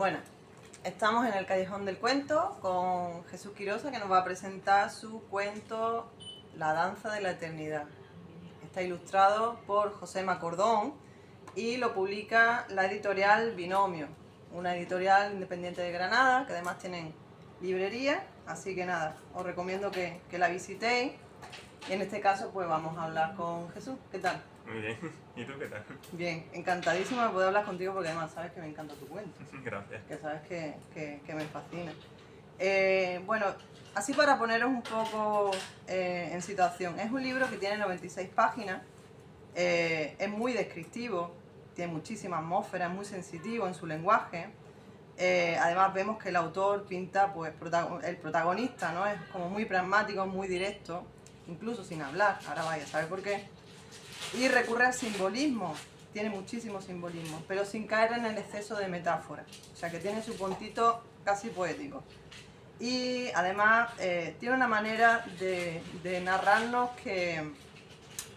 Bueno, estamos en el Callejón del Cuento con Jesús Quirosa, que nos va a presentar su cuento La danza de la eternidad. Está ilustrado por José Macordón y lo publica la editorial Binomio, una editorial independiente de Granada, que además tienen librería, así que nada, os recomiendo que la visitéis. Y en este caso pues vamos a hablar con Jesús. ¿Qué tal? Muy bien. ¿Y tú qué tal? Bien, encantadísima de poder hablar contigo porque además sabes que me encanta tu cuento. Gracias. Que sabes que me fascina. Bueno, así para poneros un poco en situación, es un libro que tiene 96 páginas, es muy descriptivo, tiene muchísima atmósfera, es muy sensitivo en su lenguaje. Además vemos que el autor pinta, pues el protagonista, ¿no? Es como muy pragmático, muy directo, incluso sin hablar, ahora vaya a saber por qué. Y recurre al simbolismo, tiene muchísimo simbolismo, pero sin caer en el exceso de metáfora. O sea que tiene su puntito casi poético. Y además tiene una manera de narrarnos que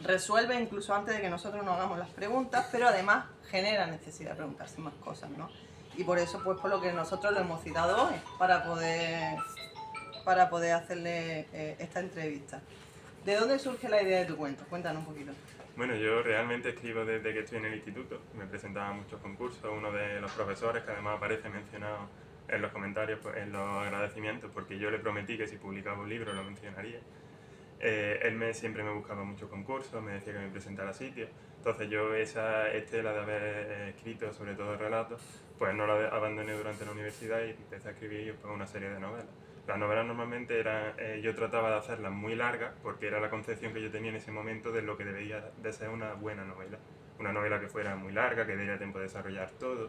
resuelve incluso antes de que nosotros nos hagamos las preguntas, pero además genera necesidad de preguntarse más cosas, ¿no? Y por eso, pues por lo que nosotros lo hemos citado hoy, para poder hacerle esta entrevista. ¿De dónde surge la idea de tu cuento? Cuéntanos un poquito. Bueno, yo realmente escribo desde que estoy en el instituto. Me presentaba a muchos concursos. Uno de los profesores, que además aparece mencionado en los comentarios, pues, en los agradecimientos, porque yo le prometí que si publicaba un libro lo mencionaría. Siempre me buscaba muchos concursos, me decía que me presentara a sitios. Entonces yo esa estela de haber escrito, sobre todo relatos, pues no la abandoné durante la universidad y empecé a escribir pues, una serie de novelas. Las novelas normalmente yo trataba de hacerlas muy largas porque era la concepción que yo tenía en ese momento de lo que debería de ser una buena novela. Una novela que fuera muy larga, que diera tiempo de desarrollar todo.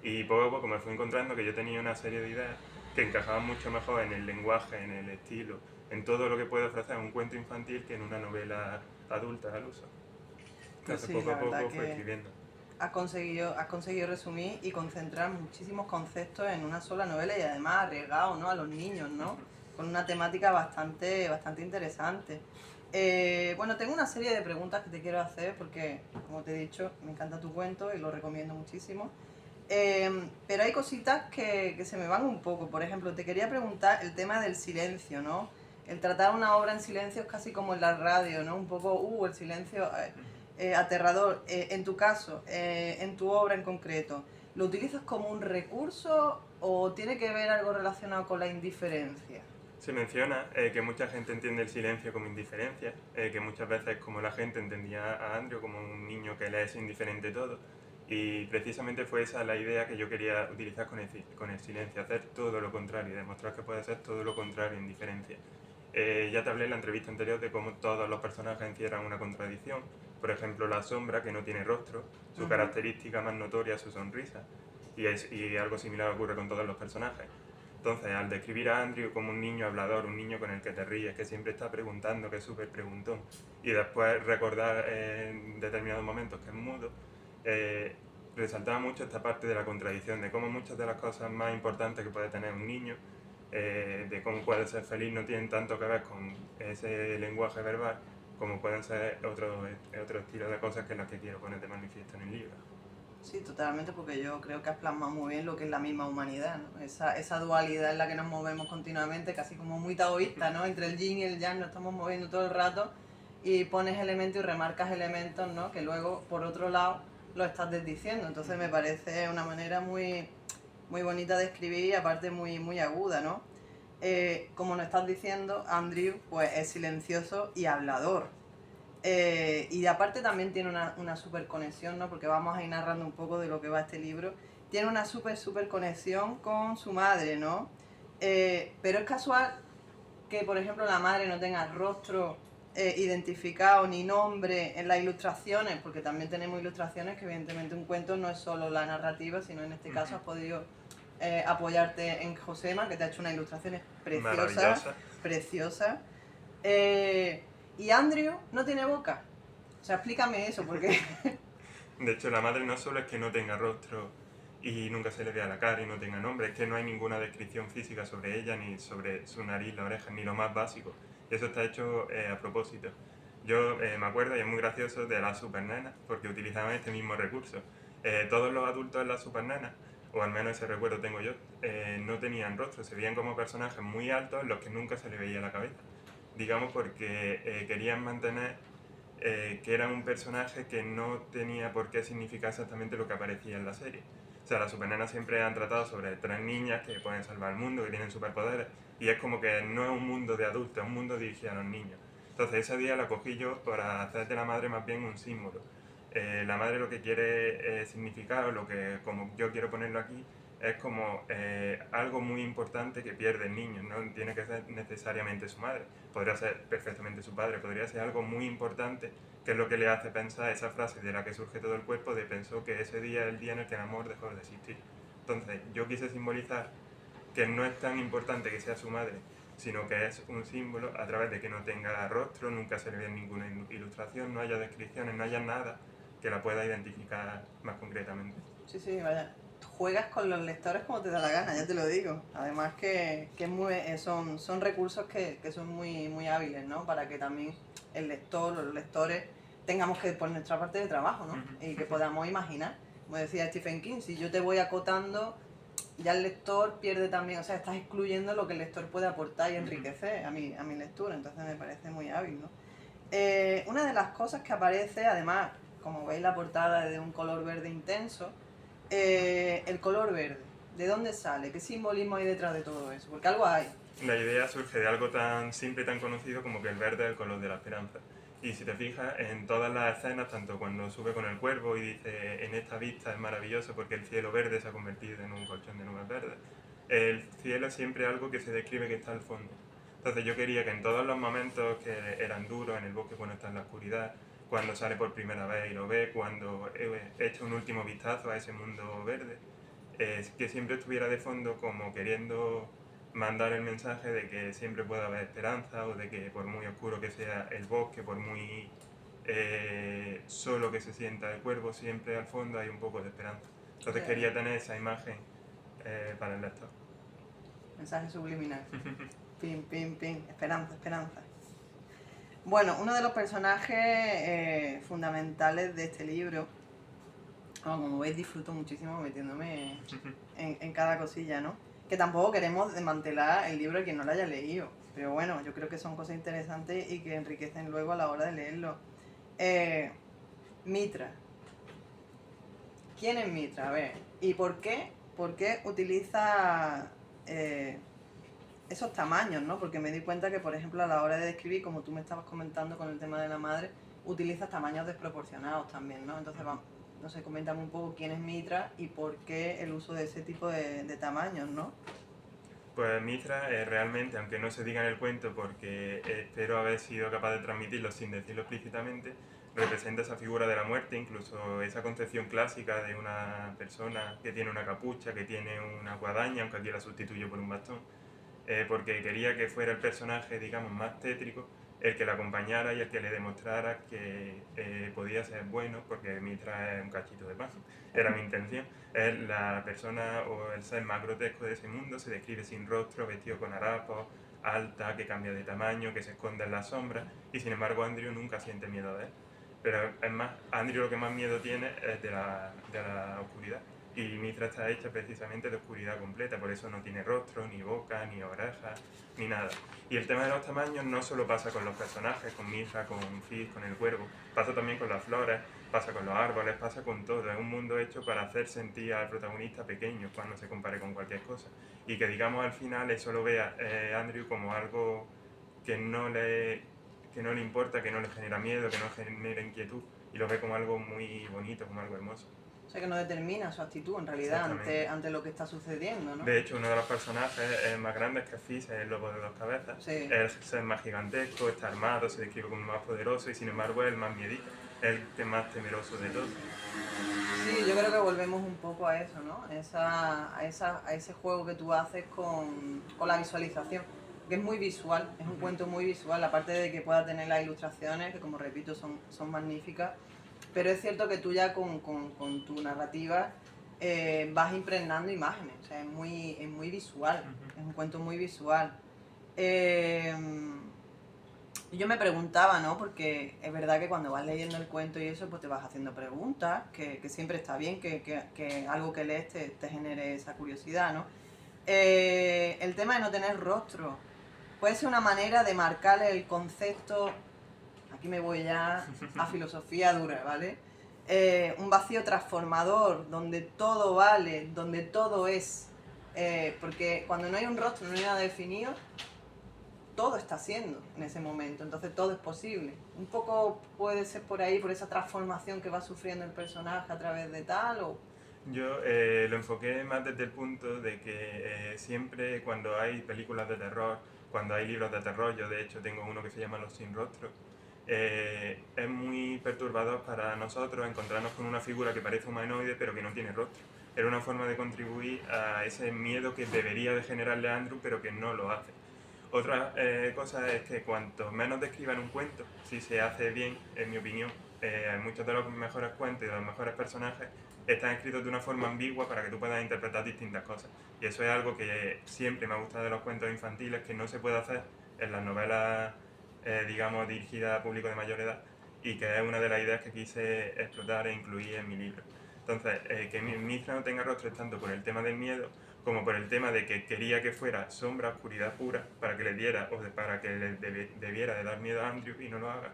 Y poco a poco me fui encontrando que yo tenía una serie de ideas que encajaban mucho mejor en el lenguaje, en el estilo, en todo lo que puede ofrecer un cuento infantil que en una novela adulta al uso. Pues Entonces sí, poco la a verdad poco fui que escribiendo. has conseguido resumir y concentrar muchísimos conceptos en una sola novela y además arriesgado, ¿no? A los niños, ¿no? Con una temática bastante interesante. Bueno, tengo una serie de preguntas que te quiero hacer porque, como te he dicho, me encanta tu cuento y lo recomiendo muchísimo. Pero hay cositas que se me van un poco. Por ejemplo, te quería preguntar el tema del silencio, ¿no? El tratar una obra en silencio es casi como en la radio, ¿no? Un poco, el silencio aterrador. En tu caso, en tu obra en concreto, ¿lo utilizas como un recurso o tiene que ver algo relacionado con la indiferencia? Se menciona que mucha gente entiende el silencio como indiferencia, que muchas veces como la gente entendía a Andrew como un niño que le es indiferente todo. Y precisamente fue esa la idea que yo quería utilizar con el silencio, hacer todo lo contrario, demostrar que puede ser todo lo contrario, indiferencia. Ya te hablé en la entrevista anterior de cómo todos los personajes encierran una contradicción. Por ejemplo, la sombra, que no tiene rostro, su característica más notoria es su sonrisa. Y algo similar ocurre con todos los personajes. Entonces, al describir a Andrew como un niño hablador, un niño con el que te ríes, que siempre está preguntando, que es súper preguntón, y después recordar en determinados momentos que es mudo, resaltaba mucho esta parte de la contradicción, de cómo muchas de las cosas más importantes que puede tener un niño, de cómo puede ser feliz, no tienen tanto que ver con ese lenguaje verbal, como pueden ser otro estilo de cosas que es las que quiero poner de manifiesto en el libro. Sí, totalmente, porque yo creo que has plasmado muy bien lo que es la misma humanidad, ¿no? Esa dualidad en la que nos movemos continuamente, casi como muy taoísta, ¿no? Entre el yin y el yang nos estamos moviendo todo el rato y pones elementos y remarcas elementos, ¿no? Que luego, por otro lado, lo estás desdiciendo. Entonces me parece una manera muy bonita de escribir y aparte muy aguda, ¿no? Como nos estás diciendo, Andrew pues es silencioso y hablador. Y aparte también tiene una super conexión, ¿no? Porque vamos a ir narrando un poco de lo que va este libro. Tiene una super conexión con su madre, ¿no? Pero es casual que, por ejemplo, la madre no tenga rostro identificado ni nombre en las ilustraciones, porque también tenemos ilustraciones que evidentemente un cuento no es solo la narrativa, sino en este caso has podido apoyarte en Josema, que te ha hecho unas ilustraciones Maravillosa. preciosas. Y Andrew no tiene boca. O sea, explícame eso, porque... De hecho, la madre no solo es que no tenga rostro y nunca se le vea la cara y no tenga nombre, es que no hay ninguna descripción física sobre ella, ni sobre su nariz, la oreja, ni lo más básico. Y eso está hecho a propósito. Yo me acuerdo, y es muy gracioso, de las supernenas, porque utilizaban este mismo recurso. Todos los adultos en las supernenas o al menos ese recuerdo tengo yo, no tenían rostro, se veían como personajes muy altos en los que nunca se le veía la cabeza. Digamos porque querían mantener que eran un personaje que no tenía por qué significar exactamente lo que aparecía en la serie. O sea, las supernenas siempre han tratado sobre 3 niñas que pueden salvar el mundo, que tienen superpoderes, y es como que no es un mundo de adultos, es un mundo dirigido a los niños. Entonces ese día la cogí yo para hacer de la madre más bien un símbolo. La madre lo que quiere significar, o lo que como yo quiero ponerlo aquí, es como algo muy importante que pierde el niño, no tiene que ser necesariamente su madre, podría ser perfectamente su padre, podría ser algo muy importante, que es lo que le hace pensar esa frase de la que surge todo el cuerpo, de pensó que ese día es el día en el que el amor dejó de existir. Entonces yo quise simbolizar que no es tan importante que sea su madre, sino que es un símbolo a través de que no tenga rostro, nunca se le vea ninguna ilustración, no haya descripciones, no haya nada que la pueda identificar más concretamente. Sí, sí, vaya. Juegas con los lectores como te da la gana, ya te lo digo. Además que es muy, son recursos que son muy hábiles, ¿no? Para que también el lector, los lectores, tengamos que poner nuestra parte de trabajo, ¿no? Y que podamos imaginar. Como decía Stephen King, si yo te voy acotando, ya el lector pierde también, o sea, estás excluyendo lo que el lector puede aportar y enriquecer a mi lectura, entonces me parece muy hábil, ¿no? Una de las cosas que aparece, además, como veis la portada es de un color verde intenso, el color verde, ¿de dónde sale? ¿Qué simbolismo hay detrás de todo eso? Porque algo hay. La idea surge de algo tan simple y tan conocido como que el verde es el color de la esperanza. Y si te fijas, en todas las escenas, tanto cuando sube con el cuervo y dice en esta vista es maravilloso porque el cielo verde se ha convertido en un colchón de nubes verdes, el cielo es siempre algo que se describe que está al fondo. Entonces yo quería que en todos los momentos que eran duros, en el bosque cuando está en la oscuridad, cuando sale por primera vez y lo ve, cuando echa un último vistazo a ese mundo verde, que siempre estuviera de fondo como queriendo mandar el mensaje de que siempre puede haber esperanza, o de que por muy oscuro que sea el bosque, por muy solo que se sienta el cuervo, siempre al fondo hay un poco de esperanza. Entonces quería tener esa imagen para el lector. Mensaje subliminal. Pim, pim, pim. Esperanza, esperanza. Bueno, uno de los personajes fundamentales de este libro, como veis disfruto muchísimo metiéndome en cada cosilla, ¿no? Que tampoco queremos desmantelar el libro a quien no lo haya leído, pero bueno, yo creo que son cosas interesantes y que enriquecen luego a la hora de leerlo. Mitra. ¿Quién es Mitra? A ver, ¿y por qué? ¿Por qué utiliza esos tamaños, ¿no? Porque me di cuenta que, por ejemplo, a la hora de describir, como tú me estabas comentando con el tema de la madre, utilizas tamaños desproporcionados también, ¿no? Entonces, vamos, no sé, coméntame un poco quién es Mitra y por qué el uso de ese tipo de tamaños, ¿no? Pues Mitra realmente, aunque no se diga en el cuento, porque espero haber sido capaz de transmitirlo sin decirlo explícitamente, representa esa figura de la muerte, incluso esa concepción clásica de una persona que tiene una capucha, que tiene una guadaña, aunque aquí la sustituyo por un bastón, porque quería que fuera el personaje, digamos, más tétrico, el que la acompañara y el que le demostrara que podía ser bueno, porque Mitra es un cachito de pan, era mi intención. Es la persona o el ser más grotesco de ese mundo, se describe sin rostro, vestido con harapos, alta, que cambia de tamaño, que se esconde en la sombra, y sin embargo Andrew nunca siente miedo de él. Pero es más, Andrew lo que más miedo tiene es de la oscuridad. Y Mitra está hecha precisamente de oscuridad completa, por eso no tiene rostro, ni boca, ni orejas, ni nada. Y el tema de los tamaños no solo pasa con los personajes, con Mitra, con Fizz, con el cuervo, pasa también con las flores, pasa con los árboles, pasa con todo. Es un mundo hecho para hacer sentir al protagonista pequeño cuando se compare con cualquier cosa. Y que digamos al final eso lo vea Andrew como algo que no le importa, que no le genera miedo, que no genera inquietud, y lo ve como algo muy bonito, como algo hermoso. O sea, que no determina su actitud en realidad ante lo que está sucediendo, ¿no? De hecho, uno de los personajes más grandes que Fizz es el lobo de 2 cabezas. Sí. Es el ser más gigantesco, está armado, se describe como el más poderoso y sin embargo es el más miedito, es el más temeroso de todos. Sí, yo creo que volvemos un poco a eso, ¿no? A ese juego que tú haces con la visualización, que es muy visual, es un cuento muy visual, aparte de que pueda tener las ilustraciones, que como repito son magníficas, pero es cierto que tú ya con tu narrativa vas impregnando imágenes, o sea, es muy visual, es un cuento muy visual. Y yo me preguntaba, ¿no? Porque es verdad que cuando vas leyendo el cuento y eso, pues te vas haciendo preguntas, que siempre está bien que algo que lees te genere esa curiosidad, ¿no? El tema de no tener rostro puede ser una manera de marcarle el concepto, aquí me voy ya a filosofía dura, ¿vale? Un vacío transformador, donde todo vale, donde todo es. Porque cuando no hay un rostro, no hay nada definido, todo está siendo en ese momento, entonces todo es posible. Un poco puede ser por ahí, por esa transformación que va sufriendo el personaje a través de tal, o... Yo lo enfoqué más desde el punto de que siempre cuando hay películas de terror, cuando hay libros de terror, yo de hecho tengo uno que se llama Los sin rostro, es muy perturbador para nosotros encontrarnos con una figura que parece humanoide pero que no tiene rostro. Era una forma de contribuir a ese miedo que debería de generarle a Andrew pero que no lo hace. Otra cosa es que cuanto menos describan un cuento, si se hace bien, en mi opinión, muchos de los mejores cuentos y de los mejores personajes están escritos de una forma ambigua para que tú puedas interpretar distintas cosas. Y eso es algo que siempre me ha gustado de los cuentos infantiles, que no se puede hacer en las novelas, digamos, dirigidas a público de mayor edad, y que es una de las ideas que quise explotar e incluir en mi libro. Entonces, que Mithra no tenga rostro es tanto por el tema del miedo, como por el tema de que quería que fuera sombra, oscuridad pura, para que le diera, para que le debiera de dar miedo a Andrew y no lo haga.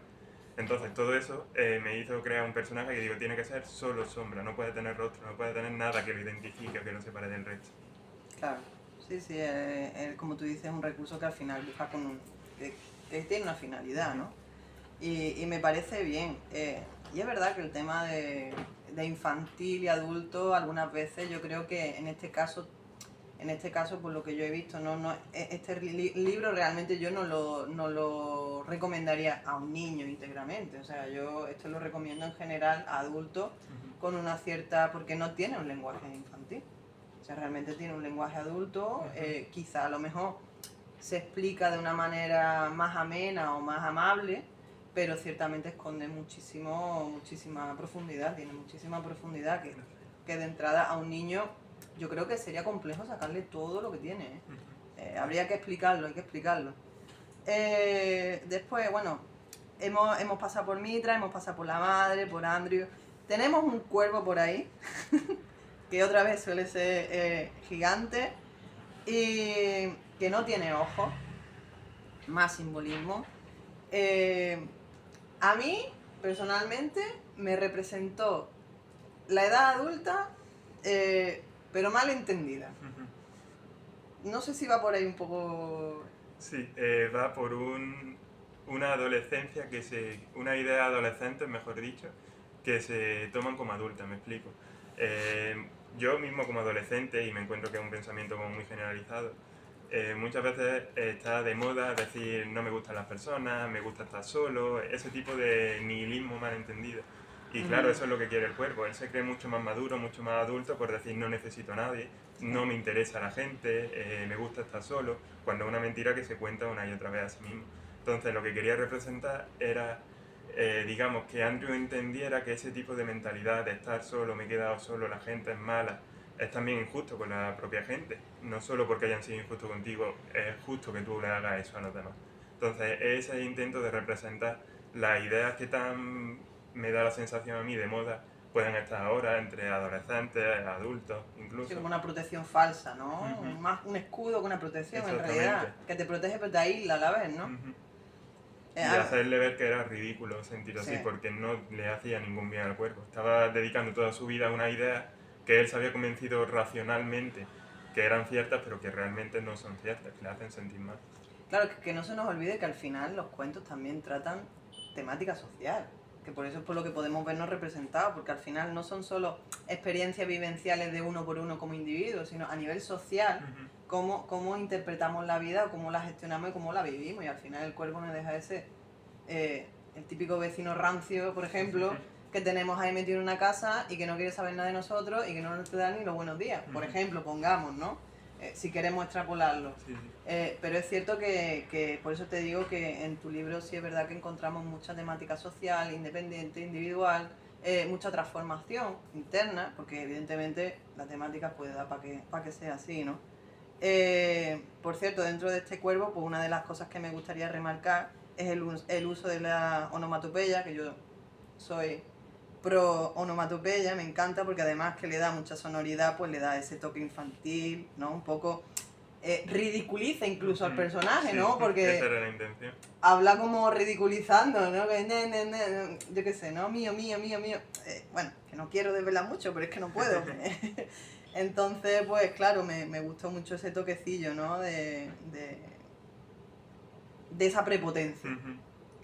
Entonces todo eso me hizo crear un personaje que digo, tiene que ser solo sombra, no puede tener rostro, no puede tener nada que lo identifique o que lo separe del resto. Claro, sí, sí, como tú dices, es un recurso que al final busca que tiene una finalidad, ¿no? Y me parece bien. Y es verdad que el tema de infantil y adulto, algunas veces yo creo que en este caso, por lo que yo he visto, este libro realmente yo no lo recomendaría a un niño íntegramente. O sea, yo esto lo recomiendo en general a adultos con una cierta... porque no tiene un lenguaje infantil. O sea, realmente tiene un lenguaje adulto. Quizá a lo mejor se explica de una manera más amena o más amable, pero ciertamente esconde muchísima profundidad. Tiene muchísima profundidad que de entrada a un niño... Yo creo que sería complejo sacarle todo lo que tiene. Habría que explicarlo, hay que explicarlo. Después, bueno, hemos pasado por Mithra, hemos pasado por la madre, por Andrew. Tenemos un cuervo por ahí, que otra vez suele ser gigante, y que no tiene ojos, más simbolismo. A mí, personalmente, me representó la edad adulta, pero mal entendida. No sé si va por ahí un poco... Sí, va por una adolescencia una idea adolescente, mejor dicho, que se toman como adultas, me explico. Yo mismo como adolescente, y me encuentro que es un pensamiento como muy generalizado, muchas veces está de moda decir no me gustan las personas, me gusta estar solo, ese tipo de nihilismo mal entendido. Y claro, eso es lo que quiere el cuerpo. Él se cree mucho más maduro, mucho más adulto por decir no necesito a nadie, no me interesa la gente, me gusta estar solo, cuando es una mentira que se cuenta una y otra vez a sí mismo. Entonces lo que quería representar era, digamos, que Andrew entendiera que ese tipo de mentalidad de estar solo, me he quedado solo, la gente es mala, es también injusto con la propia gente. No solo porque hayan sido injustos contigo, es justo que tú le hagas eso a los demás. Entonces ese intento de representar las ideas que tan me da la sensación a mí de moda pueden estar ahora entre adolescentes, adultos, incluso. Sí, como una protección falsa, ¿no? Más un escudo que una protección, en realidad. Que te protege pero te aísla a la vez, ¿no? Y hacerle ver que era ridículo sentirlo así, porque no le hacía ningún bien al cuerpo. Estaba dedicando toda su vida a una idea que él se había convencido racionalmente que eran ciertas, pero que realmente no son ciertas, que le hacen sentir mal. Claro, que no se nos olvide que al final los cuentos también tratan temática social, que por eso es por lo que podemos vernos representados, porque al final no son solo experiencias vivenciales de uno por uno como individuo, sino a nivel social, cómo interpretamos la vida, cómo la gestionamos y cómo la vivimos, y al final el cuerpo no deja de ser el típico vecino rancio, por ejemplo, que tenemos ahí metido en una casa y que no quiere saber nada de nosotros y que no nos da ni los buenos días, por ejemplo, pongamos, ¿no? Si queremos extrapolarlo. Sí. Pero es cierto que por eso te digo que en tu libro sí es verdad que encontramos mucha temática social, independiente, individual, mucha transformación interna, porque evidentemente la temática puede dar para que sea así, ¿no? Por cierto, dentro de este cuervo, pues una de las cosas que me gustaría remarcar es el uso de la onomatopeya, que yo soy pro onomatopeya, me encanta porque además que le da mucha sonoridad, pues le da ese toque infantil, ¿no? Un poco ridiculiza incluso al personaje, Sí, ¿no? Porque esa era la intención. habla como ridiculizando, ¿no? Que ne, yo qué sé, ¿no? Mío, mío, mío, mío. Bueno, que no quiero desvelar mucho, pero es que no puedo. Entonces, pues claro, me gustó mucho ese toquecillo, ¿no? De esa prepotencia.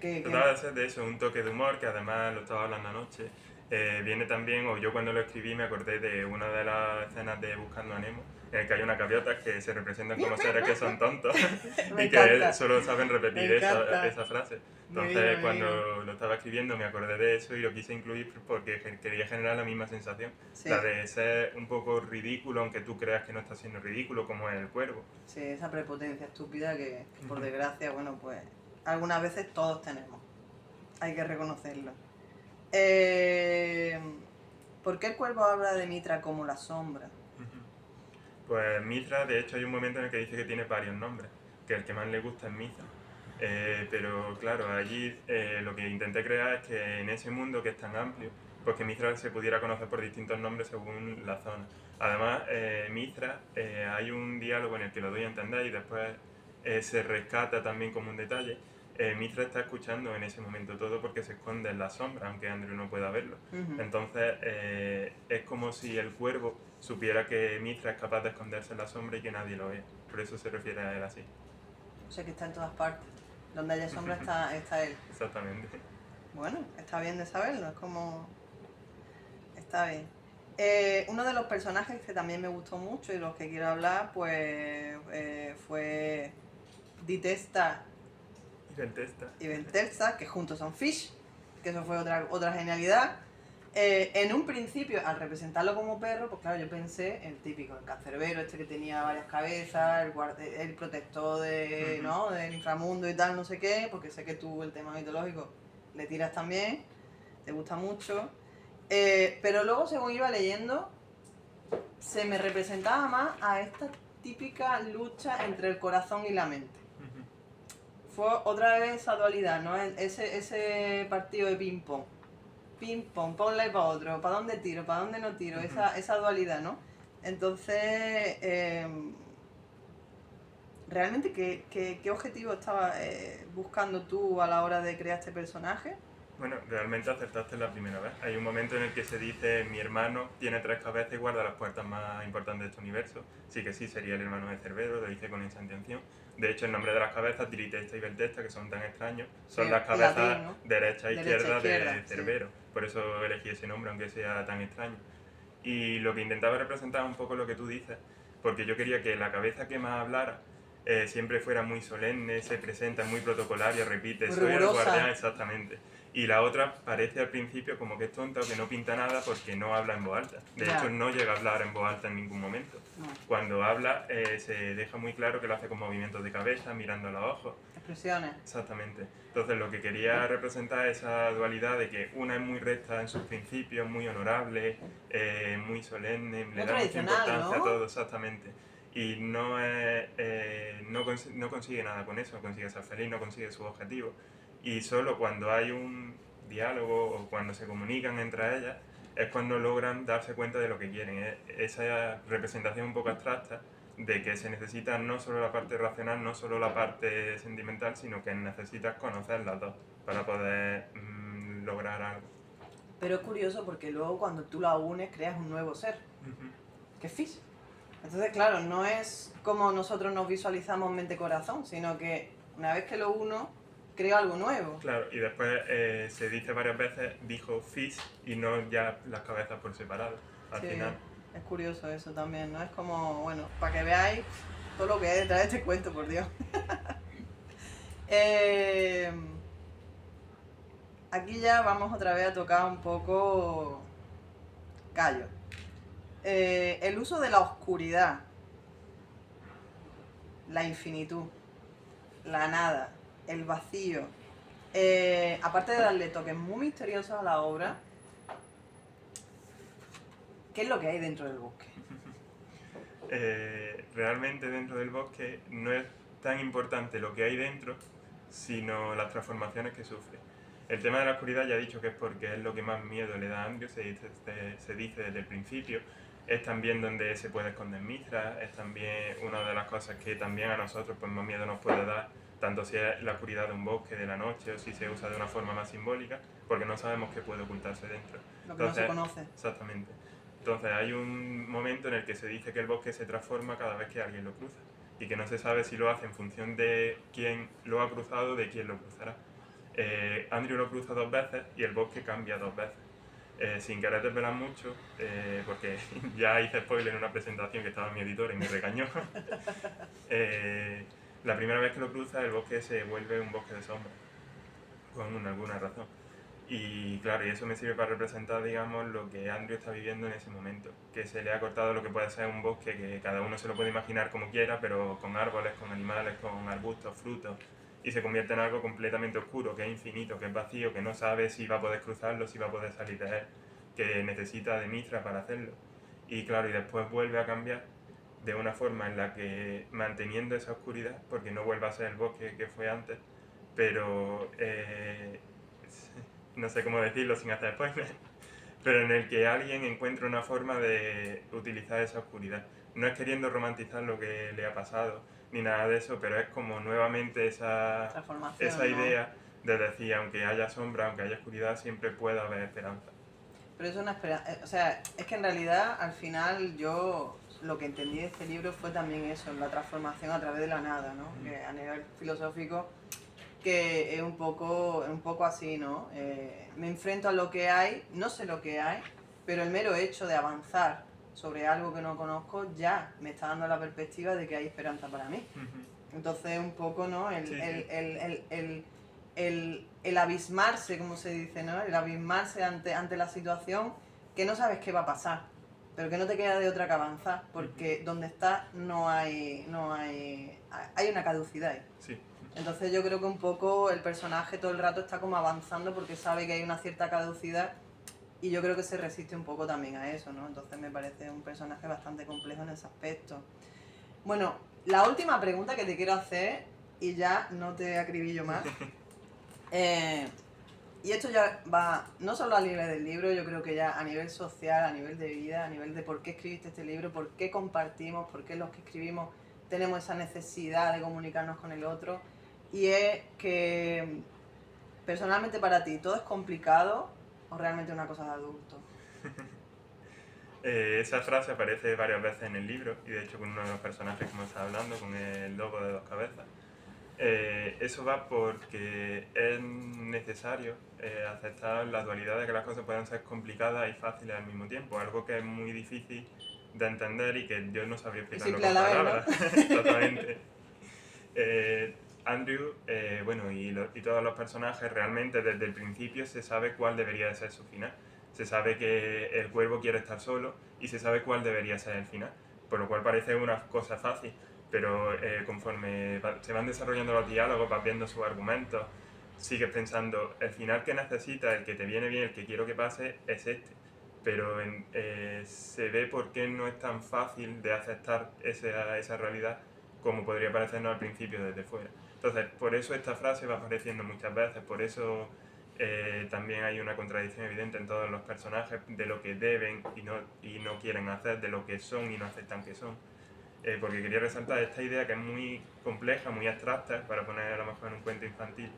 Trataba de hacer de eso un toque de humor, que además lo estaba hablando anoche. Viene también, o yo cuando lo escribí me acordé de una de las escenas de Buscando a Nemo, en el que hay una gaviota que se representan como seres que son tontos Me y que encanta. solo saben repetir Me encanta. esa frase. Muy Entonces bien, muy cuando bien. lo estaba escribiendo me acordé de eso y lo quise incluir porque quería generar la misma sensación, Sí, la de ser un poco ridículo aunque tú creas que no está siendo ridículo, como es el cuervo. sí, esa prepotencia estúpida que por desgracia, bueno, pues algunas veces todos tenemos. Hay que reconocerlo. ¿Por qué el cuervo habla de Mitra como la sombra? Pues Mitra, de hecho, hay un momento en el que dice que tiene varios nombres, que el que más le gusta es Mitra. Pero claro, allí lo que intenté crear es que en ese mundo que es tan amplio, pues que Mitra se pudiera conocer por distintos nombres según la zona. Además, Mitra, hay un diálogo en el que lo doy a entender y después se rescata también como un detalle. Mitra está escuchando en ese momento todo porque se esconde en la sombra, aunque Andrew no pueda verlo. Entonces, es como si el cuervo supiera que Mitra es capaz de esconderse en la sombra y que nadie lo vea. Por eso se refiere a él así. O sea que está en todas partes. Donde haya sombra está él. Exactamente. Bueno, está bien de saberlo, es como... Está bien. Uno de los personajes que también me gustó mucho y los que quiero hablar, pues fue Ditesta Y el testa. y Ventelsa, que juntos son Fish, que eso fue otra genialidad. En un principio, al representarlo como perro, pues claro, yo pensé el típico, el cancerbero, este que tenía varias cabezas, el protector ¿no? Del inframundo y tal, no sé qué, porque sé que tú el tema mitológico le tiras también, te gusta mucho. Pero luego, según iba leyendo, se me representaba más a esta típica lucha entre el corazón y la mente. Fue otra vez esa dualidad, ¿no? Ese partido de ping-pong. Ping-pong, para un lado y para otro. ¿Para dónde tiro? ¿Para dónde no tiro? Esa dualidad, ¿no? Entonces, ¿realmente qué objetivo estabas buscando tú a la hora de crear este personaje? Bueno, realmente acertaste la primera vez. Hay un momento en el que se dice mi hermano tiene 3 cabezas y guarda las puertas más importantes de este universo. Sí que sí, sería el hermano de Cerbero, lo dice con esa intención. De hecho, el nombre de las cabezas, Tiritesta y Beltesta, que son tan extraños, son Sí, las en cabezas latín, ¿no? derecha e izquierda de sí. Cerbero. Por eso elegí ese nombre, aunque sea tan extraño. Y lo que intentaba representar un poco lo que tú dices, porque yo quería que la cabeza que más hablara siempre fuera muy solemne, se presenta muy protocolaria, repite, Muy soy el rigurosa. guardián, exactamente. Y la otra parece al principio como que es tonta o que no pinta nada porque no habla en voz alta. De Ya. hecho, no llega a hablar en voz alta en ningún momento. No. Cuando habla, se deja muy claro que lo hace con movimientos de cabeza, mirando a los ojos. Expresiones. Exactamente. Entonces, lo que quería representar es esa dualidad de que una es muy recta en sus principios, muy honorable, muy solemne, le da mucha importancia, ¿no? a todo, exactamente. Y no, no consigue nada con eso, no consigue ser feliz, no consigue sus objetivos. Y solo cuando hay un diálogo o cuando se comunican entre ellas es cuando logran darse cuenta de lo que quieren. Esa representación un poco abstracta de que se necesita no solo la parte racional, no solo la parte sentimental, sino que necesitas conocer las dos para poder lograr algo. Pero es curioso porque luego cuando tú la unes creas un nuevo ser, que es Fish. Entonces, claro, no es como nosotros nos visualizamos mente-corazón, sino que una vez que lo uno, creo algo nuevo. Claro, y después se dice varias veces, dijo Fish y no ya las cabezas por separado, al Sí, final. es curioso eso también, ¿no? Es como, bueno, para que veáis todo lo que hay detrás de este cuento, por Dios. Aquí ya vamos otra vez a tocar un poco callo. El uso de la oscuridad, la infinitud, la nada, el vacío. Aparte de darle toques muy misteriosos a la obra, ¿qué es lo que hay dentro del bosque? Realmente dentro del bosque no es tan importante lo que hay dentro sino las transformaciones que sufre. El tema de la oscuridad ya he dicho que es porque es lo que más miedo le da a Andrew, se dice desde el principio. Es también donde se puede esconder Mithra, es también una de las cosas que también a nosotros pues más miedo nos puede dar, tanto si es la oscuridad de un bosque de la noche o si se usa de una forma más simbólica, porque no sabemos qué puede ocultarse dentro. Lo que no se conoce. Exactamente. Entonces hay un momento en el que se dice que el bosque se transforma cada vez que alguien lo cruza y que no se sabe si lo hace en función de quién lo ha cruzado o de quién lo cruzará. Andrew lo cruza 2 veces y el bosque cambia 2 veces. Sin querer desvelar mucho, porque ya hice spoiler en una presentación que estaba mi editor y me regañó. La primera vez que lo cruza, el bosque se vuelve un bosque de sombra, con alguna razón. Y claro, y eso me sirve para representar, digamos, lo que Andrew está viviendo en ese momento, que se le ha cortado lo que puede ser un bosque que cada uno se lo puede imaginar como quiera, pero con árboles, con animales, con arbustos, frutos, y se convierte en algo completamente oscuro, que es infinito, que es vacío, que no sabe si va a poder cruzarlo, si va a poder salir de él, que necesita de Mithra para hacerlo. Y claro, y después vuelve a cambiar de una forma en la que manteniendo esa oscuridad, porque no vuelve a ser el bosque que fue antes, pero no sé cómo decirlo sin hacer spoilers, pero en el que alguien encuentra una forma de utilizar esa oscuridad. No es queriendo romantizar lo que le ha pasado, ni nada de eso, pero es como nuevamente esa ¿no? idea de decir, aunque haya sombra, aunque haya oscuridad, siempre puede haber esperanza. Pero es una esperanza, o sea, es que en realidad al final yo lo que entendí de este libro fue también eso, la transformación a través de la nada, ¿no? Que a nivel filosófico, que es un poco así, ¿no? Me enfrento a lo que hay, no sé lo que hay, pero el mero hecho de avanzar sobre algo que no conozco ya me está dando la perspectiva de que hay esperanza para mí. Entonces un poco, ¿no? El abismarse, como se dice, ¿no? El abismarse ante la situación que no sabes qué va a pasar, pero que no te queda de otra que avanzar, porque donde estás hay una caducidad ahí. Sí. Entonces yo creo que un poco el personaje todo el rato está como avanzando porque sabe que hay una cierta caducidad y yo creo que se resiste un poco también a eso, ¿no? Entonces me parece un personaje bastante complejo en ese aspecto. Bueno, la última pregunta que te quiero hacer, y ya no te acribillo más, y esto ya va no solo a nivel del libro, yo creo que ya a nivel social, a nivel de vida, a nivel de por qué escribiste este libro, por qué compartimos, por qué los que escribimos tenemos esa necesidad de comunicarnos con el otro, y es que personalmente para ti, ¿todo es complicado o realmente una cosa de adulto? Esa frase aparece varias veces en el libro y de hecho con uno de los personajes como está hablando, con el lobo de 2 cabezas. Eso va porque es necesario aceptar la dualidad de que las cosas pueden ser complicadas y fáciles al mismo tiempo, algo que es muy difícil de entender y que yo no sabría explicarlo con palabras. Exactamente. Andrew, bueno, y todos los personajes realmente desde el principio se sabe cuál debería de ser su final. Se sabe que el cuervo quiere estar solo y se sabe cuál debería ser el final, por lo cual parece una cosa fácil, pero conforme se van desarrollando los diálogos, vas viendo sus argumentos, sigues pensando, el final que necesitas, el que te viene bien, el que quiero que pase, es este. Pero se ve por qué no es tan fácil de aceptar esa realidad como podría parecernos al principio desde fuera. Entonces, por eso esta frase va apareciendo muchas veces, por eso también hay una contradicción evidente en todos los personajes de lo que deben y no quieren hacer, de lo que son y no aceptan que son. Porque quería resaltar esta idea que es muy compleja, muy abstracta, para poner a lo mejor en un cuento infantil,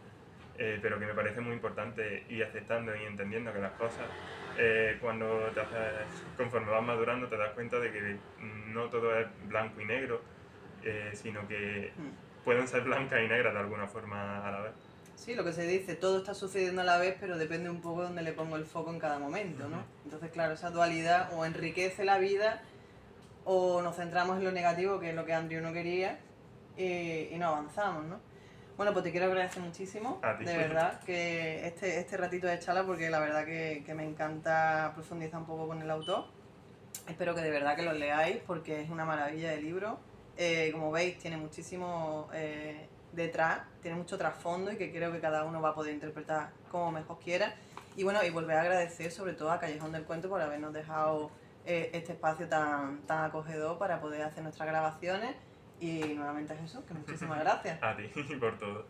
pero que me parece muy importante ir aceptando y entendiendo que las cosas, cuando conforme vas madurando, te das cuenta de que no todo es blanco y negro, sino que pueden ser blancas y negras de alguna forma a la vez. Sí, lo que se dice, todo está sucediendo a la vez, pero depende un poco de dónde le pongo el foco en cada momento, ¿no? Entonces, claro, esa dualidad o enriquece la vida o nos centramos en lo negativo, que es lo que Andrew no quería, y no avanzamos, ¿no? Bueno, pues te quiero agradecer muchísimo, de verdad, que este ratito de charla, porque la verdad que me encanta profundizar un poco con el autor. Espero que de verdad que lo leáis, porque es una maravilla de libro. Como veis, tiene muchísimo detrás, tiene mucho trasfondo y que creo que cada uno va a poder interpretar como mejor quiera. Y bueno, y volver a agradecer sobre todo a Callejón del Cuento por habernos dejado este espacio tan acogedor para poder hacer nuestras grabaciones. Y nuevamente a Jesús, que muchísimas gracias. A ti por todo.